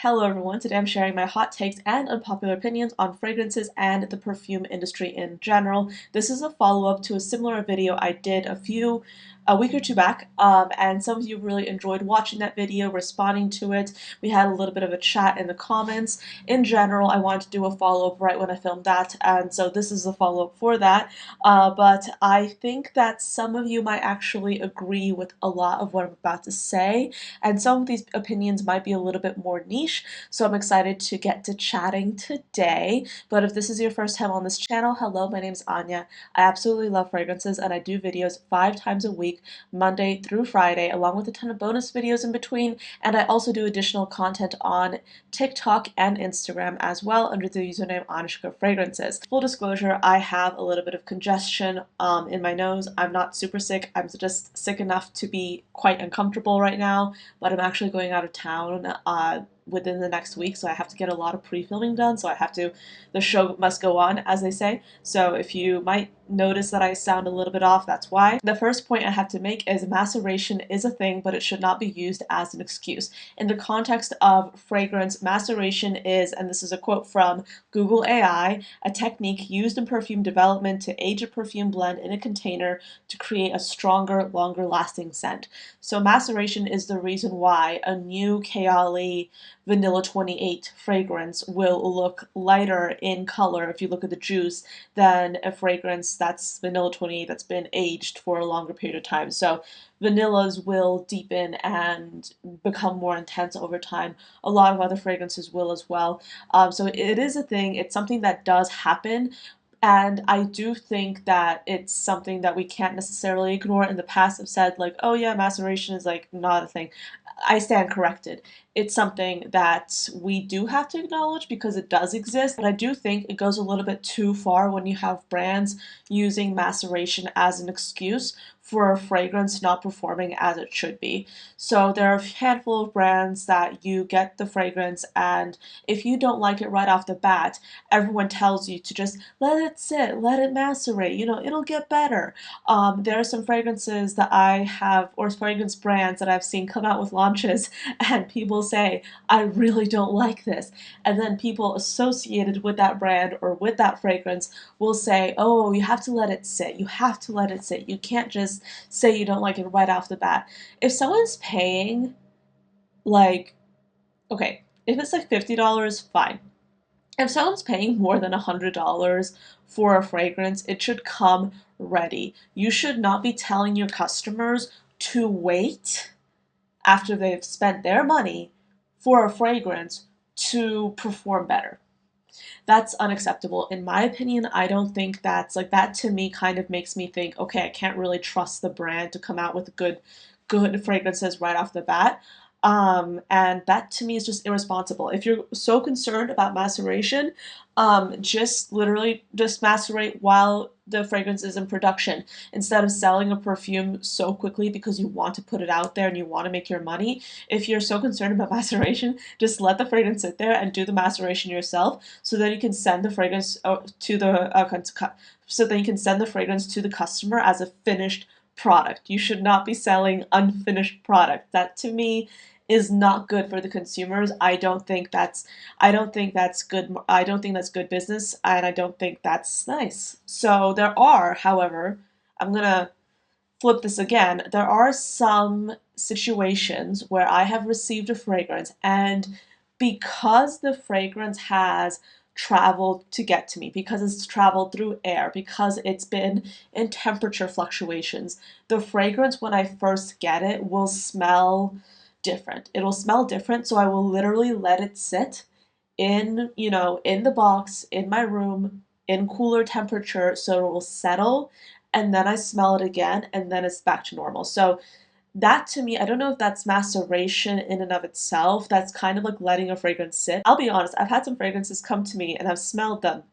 Hello everyone, today I'm sharing my hot takes and unpopular opinions on fragrances and the perfume industry in general. This is a follow-up to a similar video I did a week or two back, and some of you really enjoyed watching that video, responding to it. We had a little bit of a chat in the comments. In general, I wanted to do a follow-up right when I filmed that, and so this is a follow-up for that. But I think that some of you might actually agree with a lot of what I'm about to say, and some of these opinions might be a little bit more niche, so I'm excited to get to chatting today. But if this is your first time on this channel, hello, my name is Anya. I absolutely love fragrances, and I do videos 5 times a week, Monday through Friday, along with a ton of bonus videos in between, and I also do additional content on TikTok and Instagram as well under the username ANECHKAFRAGRANCES. Full disclosure, I have a little bit of congestion in my nose. I'm not super sick, I'm just sick enough to be quite uncomfortable right now, but I'm actually going out of town within the next week, so I have to get a lot of pre-filming done, the show must go on, as they say. So if you might notice that I sound a little bit off, that's why. The first point I have to make is maceration is a thing, but it should not be used as an excuse. In the context of fragrance, maceration is, and this is a quote from Google AI, a technique used in perfume development to age a perfume blend in a container to create a stronger, longer lasting scent. So maceration is the reason why a new Kayali Vanilla 28 fragrance will look lighter in color if you look at the juice than a fragrance that's Vanilla 28 that's been aged for a longer period of time. So vanillas will deepen and become more intense over time. A lot of other fragrances will as well. So it is a thing. It's something that does happen. And I do think that it's something that we can't necessarily ignore. In the past, I've said, like, oh yeah, maceration is like not a thing. I stand corrected. It's something that we do have to acknowledge because it does exist, but I do think it goes a little bit too far when you have brands using maceration as an excuse for a fragrance not performing as it should be. So there are a handful of brands that you get the fragrance, and if you don't like it right off the bat, everyone tells you to just let it sit, let it macerate, you know, it'll get better. There are some fragrances that I have, or fragrance brands that I've seen come out with launches, and people say, I really don't like this. And then people associated with that brand or with that fragrance will say, oh, you have to let it sit. You have to let it sit. You can't just say you don't like it right off the bat. If someone's paying, like, okay, if it's like $50, fine. If someone's paying more than $100 for a fragrance, it should come ready. You should not be telling your customers to wait after they've spent their money for a fragrance to perform better. That's unacceptable. In my opinion, I don't think that's like that. To me kind of makes me think, okay, I can't really trust the brand to come out with good fragrances right off the bat. And that to me is just irresponsible. If you're so concerned about maceration, just literally just macerate while the fragrance is in production instead of selling a perfume so quickly because you want to put it out there and you want to make your money. If you're so concerned about maceration, just let the fragrance sit there and do the maceration yourself, so that you can send the fragrance to the customer as a finished product. You should not be selling unfinished product. That to me is not good for the consumers. I don't think that's good. I don't think that's good business, and I don't think that's nice. So there are, however, I'm gonna flip this again. There are some situations where I have received a fragrance, and because the fragrance has traveled to get to me, because it's traveled through air, because it's been in temperature fluctuations, the fragrance when I first get it will smell different. It'll smell different, so I will literally let it sit in, you know, in the box, in my room, in cooler temperature, so it will settle, and then I smell it again, and then it's back to normal. So that to me, I don't know if that's maceration in and of itself. That's kind of like letting a fragrance sit. I'll be honest, I've had some fragrances come to me and I've smelled them,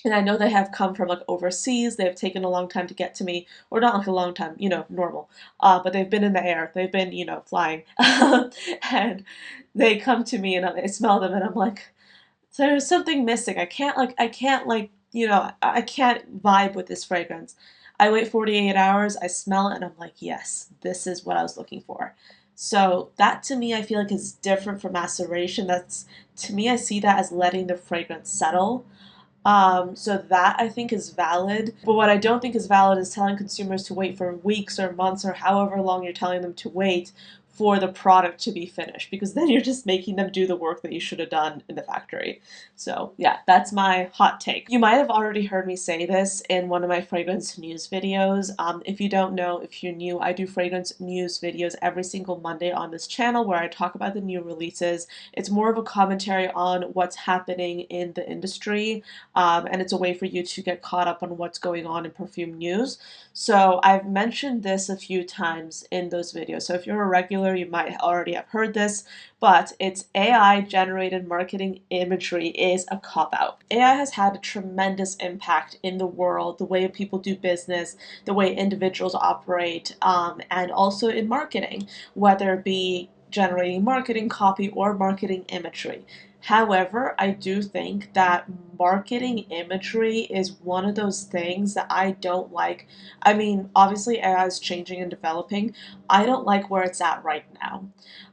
and I know they have come from like overseas. They have taken a long time to get to me, or not like a long time, you know, normal. But they've been in the air. They've been, you know, flying, and they come to me, and I smell them, and I'm like, there's something missing. I can't like, you know, I can't vibe with this fragrance. I wait 48 hours. I smell it, and I'm like, yes, this is what I was looking for. So that to me, I feel like is different from maceration. That's to me, I see that as letting the fragrance settle. So that I think is valid. But what I don't think is valid is telling consumers to wait for weeks or months or however long you're telling them to wait for the product to be finished, because then you're just making them do the work that you should have done in the factory. So yeah, that's my hot take. You might have already heard me say this in one of my fragrance news videos. If you don't know, if you're new, I do fragrance news videos every single Monday on this channel where I talk about the new releases. It's more of a commentary on what's happening in the industry, and it's a way for you to get caught up on what's going on in perfume news. So I've mentioned this a few times in those videos. So if you're a regular, you might already have heard this, but it's AI generated marketing imagery is a cop out. AI has had a tremendous impact in the world, the way people do business, the way individuals operate, and also in marketing, whether it be generating marketing copy or marketing imagery. However, I do think that marketing imagery is one of those things that I don't like. I mean, obviously, AI is changing and developing. I don't like where it's at right now.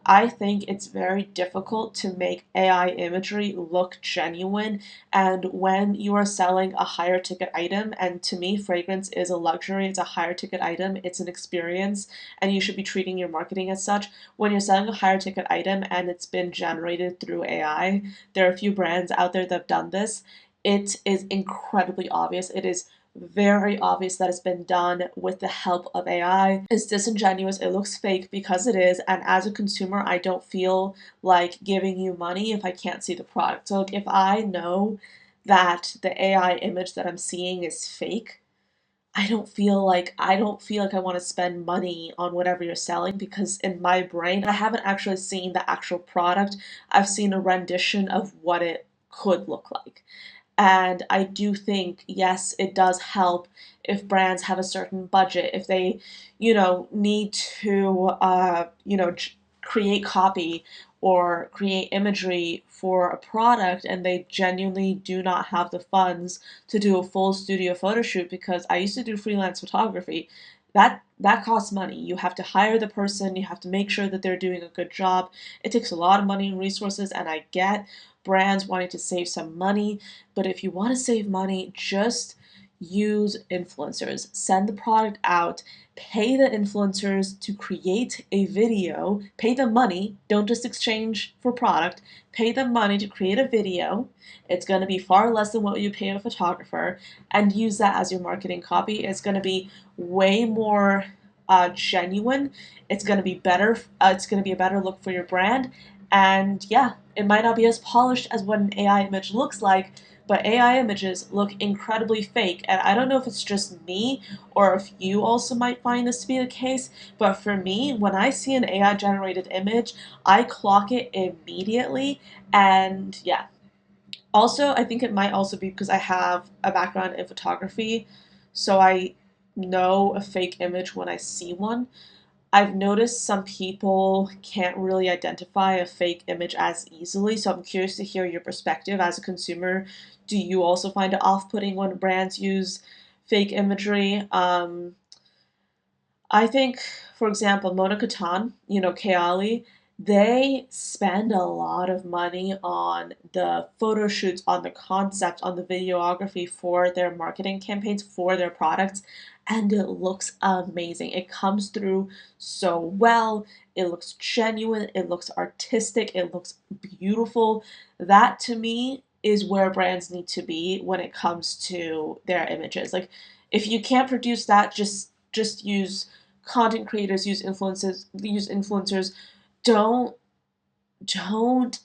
I think it's very difficult to make AI imagery look genuine. And when you are selling a higher ticket item, and to me, fragrance is a luxury, it's a higher ticket item, it's an experience, and you should be treating your marketing as such. When you're selling a higher ticket item and it's been generated through AI, there are a few brands out there that have done this. It is incredibly obvious. It is very obvious that it's been done with the help of AI. It's disingenuous, it looks fake because it is, and as a consumer, I don't feel like giving you money if I can't see the product. So if I know that the AI image that I'm seeing is fake, I don't feel like I want to spend money on whatever you're selling, because in my brain, I haven't actually seen the actual product. I've seen a rendition of what it could look like. And I do think, yes, it does help if brands have a certain budget, if they, need to, create copy or create imagery for a product and they genuinely do not have the funds to do a full studio photo shoot. Because I used to do freelance photography. That costs money. You have to hire the person, you have to make sure that they're doing a good job. It takes a lot of money and resources, and I get brands wanting to save some money, but if you want to save money, just use influencers. Send the product out, pay the influencers to create a video, pay them money, don't just exchange for product, pay them money to create a video. It's going to be far less than what you pay a photographer, and use that as your marketing copy. It's going to be way more genuine. It's going to be better. It's going to be a better look for your brand. And yeah, it might not be as polished as what an AI image looks like, but AI images look incredibly fake. And I don't know if it's just me or if you also might find this to be the case, but for me, when I see an AI generated image, I clock it immediately. And yeah, also, I think it might also be because I have a background in photography, so I know a fake image when I see one. I've noticed some people can't really identify a fake image as easily, so I'm curious to hear your perspective as a consumer. Do you also find it off-putting when brands use fake imagery? I think, for example, Mona Katan, Kayali, they spend a lot of money on the photo shoots, on the concept, on the videography for their marketing campaigns, for their products, and it looks amazing. It comes through so well. It looks genuine, it looks artistic, it looks beautiful. That to me is where brands need to be when it comes to their images. Like, if you can't produce that, just use content creators, use influencers. Don't don't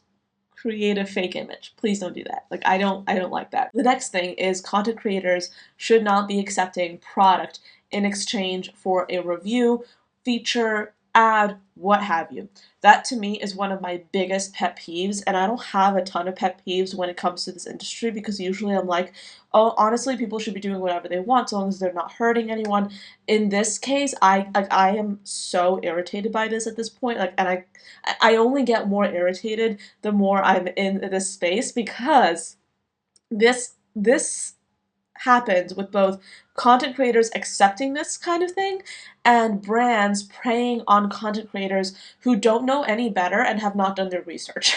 create a fake image. Please don't do that. Like, I don't like that. The next thing is content creators should not be accepting product in exchange for a review, feature, ad, what have you. That to me is one of my biggest pet peeves, and I don't have a ton of pet peeves when it comes to this industry, because usually I'm like, oh, honestly, people should be doing whatever they want, so long as they're not hurting anyone. In this case, I am so irritated by this at this point. Like, and I only get more irritated the more I'm in this space, because this happens with both content creators accepting this kind of thing and brands preying on content creators who don't know any better and have not done their research.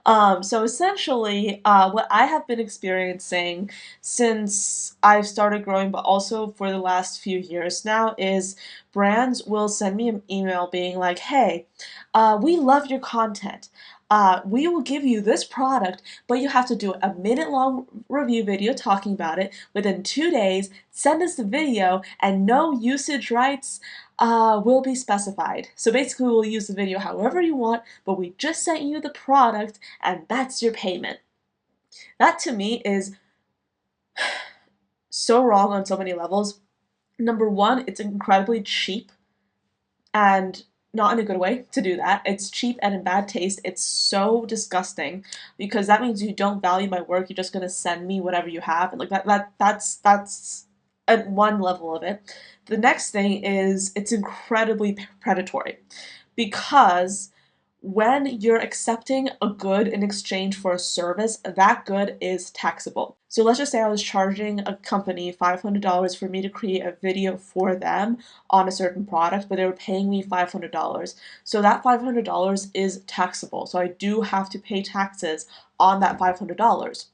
So essentially, what I have been experiencing since I've started growing, but also for the last few years now, is brands will send me an email being like, hey, we love your content. We will give you this product, but you have to do a minute-long review video talking about it within 2 days, send us the video, and no usage rights will be specified. So basically, we'll use the video however you want, but we just sent you the product, and that's your payment. That to me is so wrong on so many levels. Number one, it's incredibly cheap and not in a good way to do that. It's cheap and in bad taste. It's so disgusting because that means you don't value my work. You're just gonna send me whatever you have, and like that's at one level of it. The next thing is it's incredibly predatory because when you're accepting a good in exchange for a service, that good is taxable. So let's just say I was charging a company $500 for me to create a video for them on a certain product, but they were paying me $500. So that $500 is taxable. So I do have to pay taxes on that $500.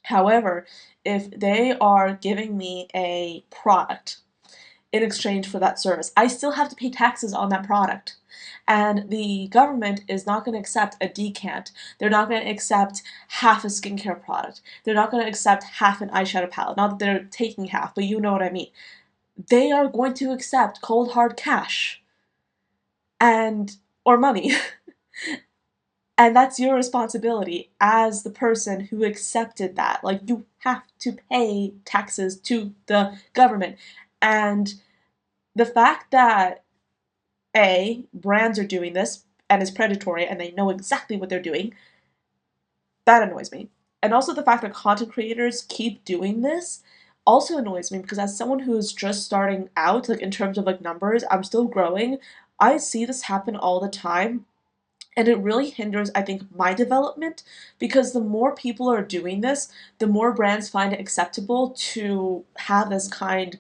However, if they are giving me a product in exchange for that service, I still have to pay taxes on that product. And the government is not going to accept a decant. They're not going to accept half a skincare product. They're not going to accept half an eyeshadow palette. Not that they're taking half, but you know what I mean. They are going to accept cold hard cash and or money. And that's your responsibility as the person who accepted that. Like, you have to pay taxes to the government. And the fact that brands are doing this and is predatory and they know exactly what they're doing, that annoys me. And also the fact that content creators keep doing this also annoys me because as someone who's just starting out, like in terms of like numbers, I'm still growing. I see this happen all the time. And it really hinders, I think, my development because the more people are doing this, the more brands find it acceptable to have this kind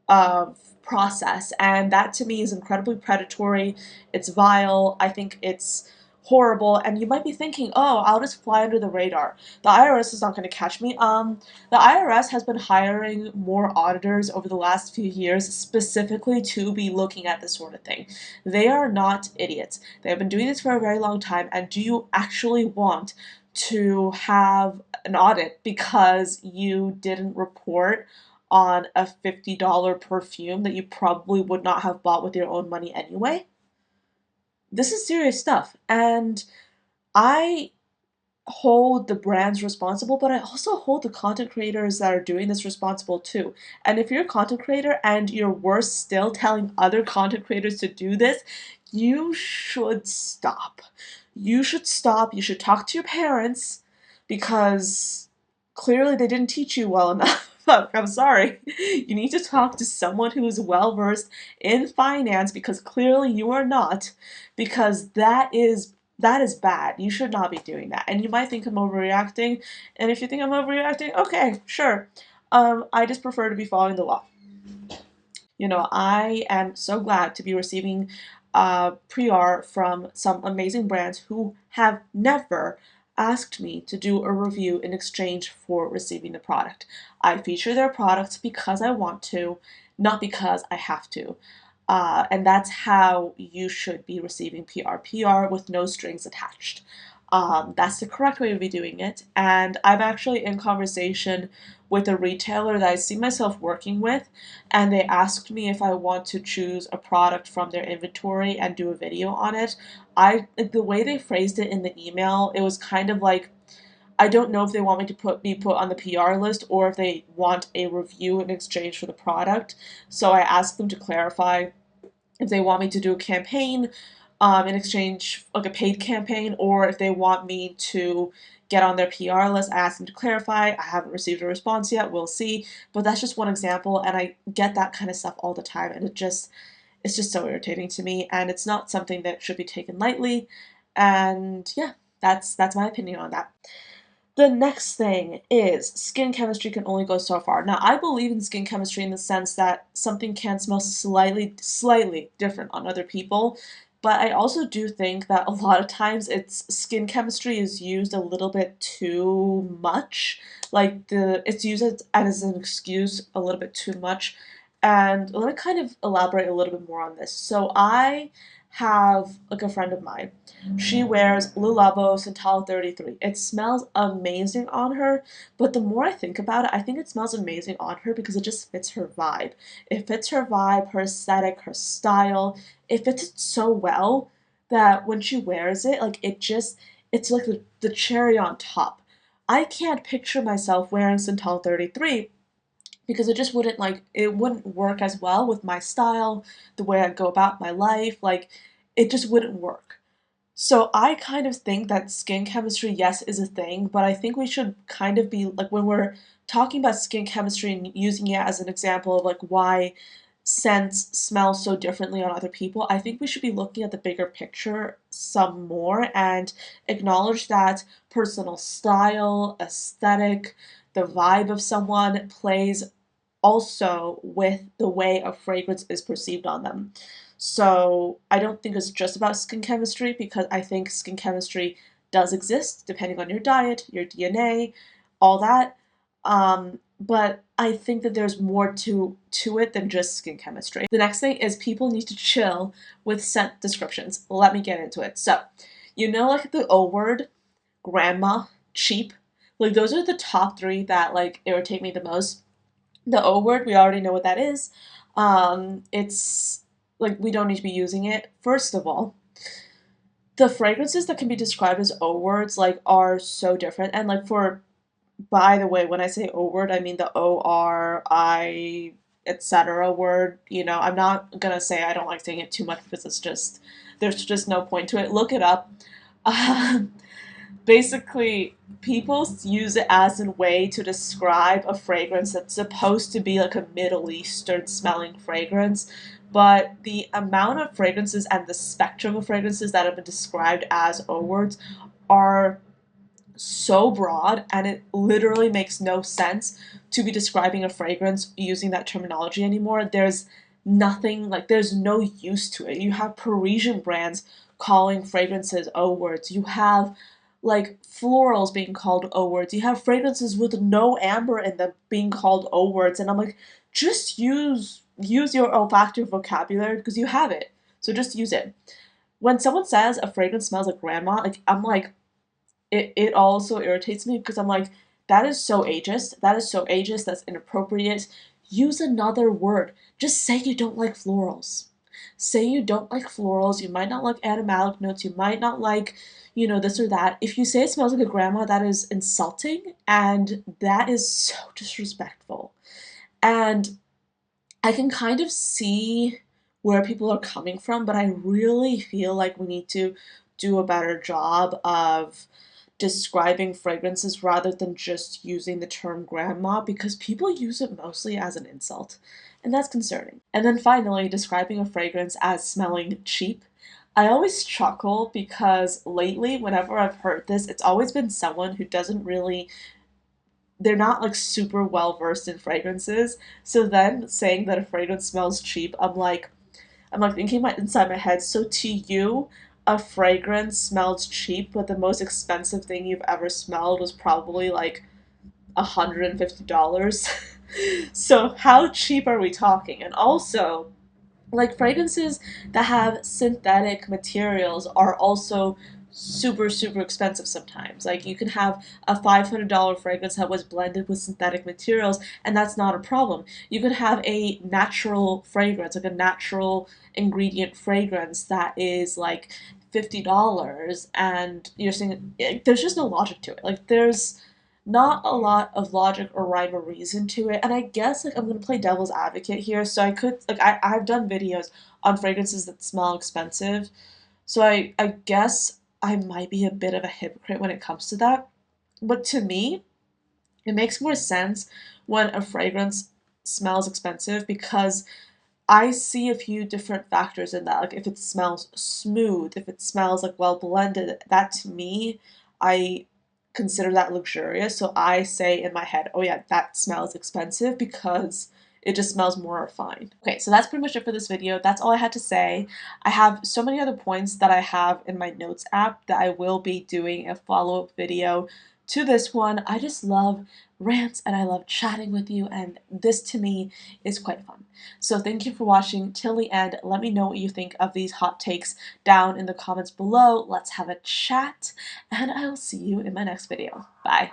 of process. And that to me is incredibly predatory. It's vile. I think it's horrible. And you might be thinking, oh, I'll just fly under the radar. The IRS is not going to catch me. The IRS has been hiring more auditors over the last few years specifically to be looking at this sort of thing. They are not idiots. They have been doing this for a very long time. And do you actually want to have an audit because you didn't report on a $50 perfume that you probably would not have bought with your own money anyway? This is serious stuff. And I hold the brands responsible, but I also hold the content creators that are doing this responsible too. And if you're a content creator and you're worse still telling other content creators to do this, you should stop. You should stop. You should talk to your parents because clearly they didn't teach you well enough. I'm sorry. You need to talk to someone who is well versed in finance because clearly you are not, because that is bad. You should not be doing that. And you might think I'm overreacting, and if you think I'm overreacting, okay, sure. I just prefer to be following the law. You know, I am so glad to be receiving PR from some amazing brands who have never asked me to do a review in exchange for receiving the product. I feature their products because I want to, not because I have to. And that's how you should be receiving PR. PR with no strings attached. That's the correct way to be doing it. And I'm actually in conversation with a retailer that I see myself working with, and they asked me if I want to choose a product from their inventory and do a video on it. The way they phrased it in the email, it was kind of like, I don't know if they want me to be put on the PR list or if they want a review in exchange for the product. So I asked them to clarify if they want me to do a campaign in exchange, like a paid campaign, or if they want me to get on their PR list. I asked them to clarify. I haven't received a response yet. We'll see. But that's just one example, and I get that kind of stuff all the time, and it's just so irritating to me, and it's not something that should be taken lightly. And yeah, that's my opinion on that. The next thing is skin chemistry can only go so far. Now, I believe in skin chemistry in the sense that something can smell slightly different on other people, but I also do think that a lot of times it's skin chemistry is used a little bit too much. Like it's used as an excuse a little bit too much. And let me kind of elaborate a little bit more on this. So I have like a friend of mine. She wears Le Labo Central 33. It smells amazing on her, but the more I think about it, I think it smells amazing on her because it just fits her vibe. It fits her vibe, her aesthetic, her style. It fits it so well that when she wears it, like it's like the cherry on top. I can't picture myself wearing Central 33 because it wouldn't work as well with my style, the way I go about my life, like it just wouldn't work. So I kind of think that skin chemistry, yes, is a thing, but I think we should kind of be like when we're talking about skin chemistry and using it as an example of like why scents smell so differently on other people, I think we should be looking at the bigger picture some more and acknowledge that personal style, aesthetic, the vibe of someone plays also with the way a fragrance is perceived on them. So I don't think it's just about skin chemistry because I think skin chemistry does exist depending on your diet, your DNA, all that. But I think that there's more to it than just skin chemistry. The next thing is people need to chill with scent descriptions. Let me get into it. So, like the O word, grandma, cheap, like those are the top three that like irritate me the most. The O word, we already know what that is. It's like we don't need to be using it. First of all, the fragrances that can be described as O words like are so different. And like for by the way, when I say O word, I mean the ORI etc. word. I'm not gonna say I don't like saying it too much because there's just no point to it. Look it up. Basically, people use it as a way to describe a fragrance that's supposed to be like a Middle Eastern smelling fragrance, but the amount of fragrances and the spectrum of fragrances that have been described as O words are so broad, and it literally makes no sense to be describing a fragrance using that terminology anymore. There's no use to it. You have Parisian brands calling fragrances O words. You have like florals being called O words. You have fragrances with no amber in them being called O words. And I'm like, just use your olfactory vocabulary because you have it. So just use it. When someone says a fragrance smells like grandma, like I'm like, it also irritates me because I'm like, that is so ageist. That is so ageist. That's inappropriate. Use another word. Just say you don't like florals. Say you don't like florals. You might not like animalic notes. You might not like, this or that. If you say it smells like a grandma, that is insulting and that is so disrespectful. And I can kind of see where people are coming from, but I really feel like we need to do a better job of describing fragrances rather than just using the term grandma because people use it mostly as an insult, and that's concerning. And then finally, describing a fragrance as smelling cheap. I always chuckle because lately, whenever I've heard this, it's always been someone who doesn't really they're not like super well versed in fragrances. So then saying that a fragrance smells cheap, I'm like thinking inside my head, so to you, a fragrance smells cheap, but the most expensive thing you've ever smelled was probably like $150. So how cheap are we talking? And also, like fragrances that have synthetic materials are also super expensive sometimes. Like you can have a $500 fragrance that was blended with synthetic materials and that's not a problem. You could have a natural fragrance, like a natural ingredient fragrance that is like $50 and you're saying there's just no logic to it. Like there's not a lot of logic or rhyme or reason to it. And I guess like I'm gonna play devil's advocate here. So I could like I've done videos on fragrances that smell expensive. So I guess I might be a bit of a hypocrite when it comes to that. But to me, it makes more sense when a fragrance smells expensive because I see a few different factors in that. Like if it smells smooth, if it smells like well blended, that to me, I consider that luxurious. So I say in my head, oh yeah, that smells expensive because it just smells more refined. Okay, so that's pretty much it for this video. That's all I had to say. I have so many other points that I have in my notes app that I will be doing a follow-up video to this one. I just love rants and I love chatting with you, and this to me is quite fun. So thank you for watching till the end. Let me know what you think of these hot takes down in the comments below. Let's have a chat, and I will see you in my next video. Bye.